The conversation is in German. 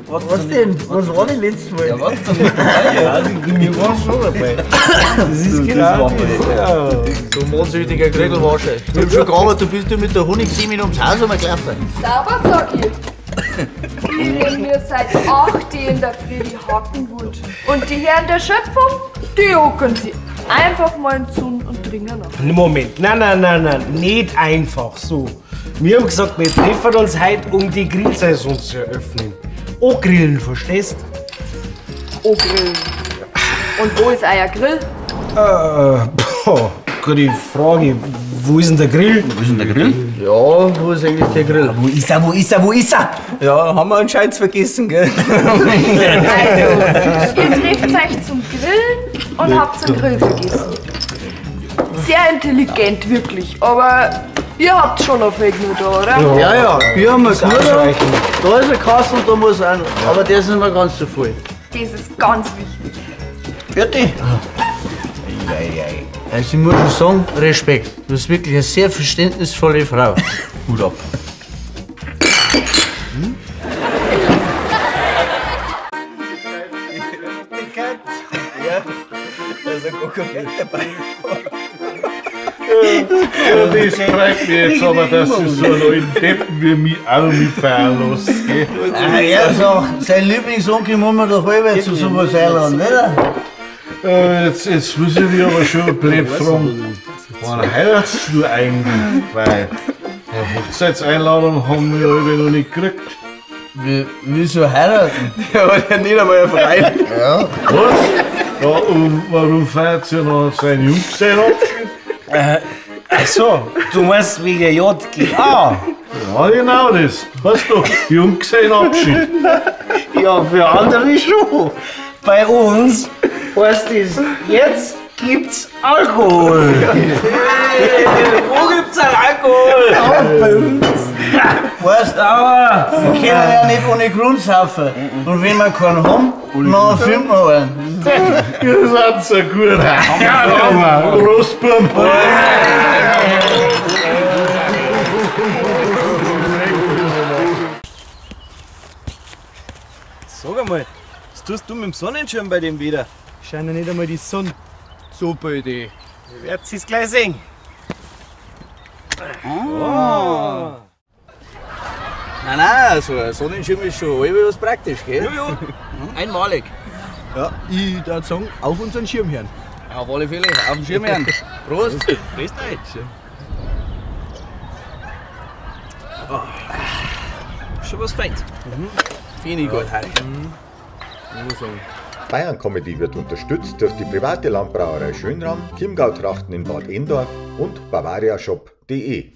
Was denn? Was war denn letztes Mal? Ja, was zum Ja, wir waren schon dabei. Das ist genau das. So mondsüchtiger Grillwascher. Ich hab schon gearbeitet, du bist ja mit der Honigsämine ums Haus rumgelaufen. Sauber, sag ich. Ich nehme mir seit 8 in der Früh die Hackenwunsch. Und die Herren der Schöpfung, die hocken sie einfach mal in Zun und trinken noch. Moment, nein, nicht einfach so. Wir haben gesagt, wir treffen uns heute, um die Grillsaison zu eröffnen. Grillen, verstehst? Grillen. Und wo ist euer Grill? Gute Frage. Wo ist denn der Grill? Wo ist denn der Grill? Ja, wo ist eigentlich der Grill? Wo ist er? Ja, haben wir anscheinend vergessen, gell? Also, ihr trefft euch zum Grillen und habt den Grill vergessen. Sehr intelligent, wirklich. Aber ihr habt schon auf Weg nur da, oder? Ja, wir haben einen Glut. Da ist ein Kasten, da muss ein. Aber der ist nicht mehr ganz so voll. Das ist ganz wichtig. Fertig? Also ich muss schon sagen, Respekt. Du bist wirklich eine sehr verständnisvolle Frau. Hut ab. Da ist ein Kokofett dabei. Ja, das freut mich jetzt aber, dass du so einen alten Deppen wie mich auch noch mitfeiern lässt. Er sagt, sein Lieblingsonkel muss man doch halbwegs zu sowas einladen, nicht? Jetzt muss ich dich aber schon blöd fragen, wann heiratst du eigentlich? Weil eine Hochzeitseinladung haben wir alle noch nicht gekriegt. Wieso heiraten? Ja, aber der nicht einmal ein Freund. Ja. Was? Ja, und warum feiert ihr noch seinen Junggesellenabschied? Achso, du meinst wegen JGA? Ja, genau das. Weißt du, Junggesellenabschied. Ja, für andere schon. Bei uns heißt es, jetzt gibt's Alkohol. Wo gibt's einen Alkohol? Auch bei uns. Weißt du, aber wir können ja nicht ohne Grund saufen. Und wenn wir keinen haben, dann finden wir einen. Ihr seid so gut. Ja, Prost, Pump. Sag einmal, was tust du mit dem Sonnenschirm bei dem wieder? Scheint ja nicht einmal die Sonne. Super Idee. Ihr werdet es gleich sehen. Nein, so ein Sonnenschirm ist schon halb was praktisch, gell? Ja. Einmalig. Ja, ich würde sagen, auf unseren Schirmherrn. Auf alle Fälle, auf den Schirmherrn. Prost. Prost euch. Schon was feins. Finde ich gut, Harry. Muss sagen. Bayern-COMEDY wird unterstützt durch die private Landbrauerei Schönramer, Chiemgau Trachten in Bad Endorf und Bavariashop.de.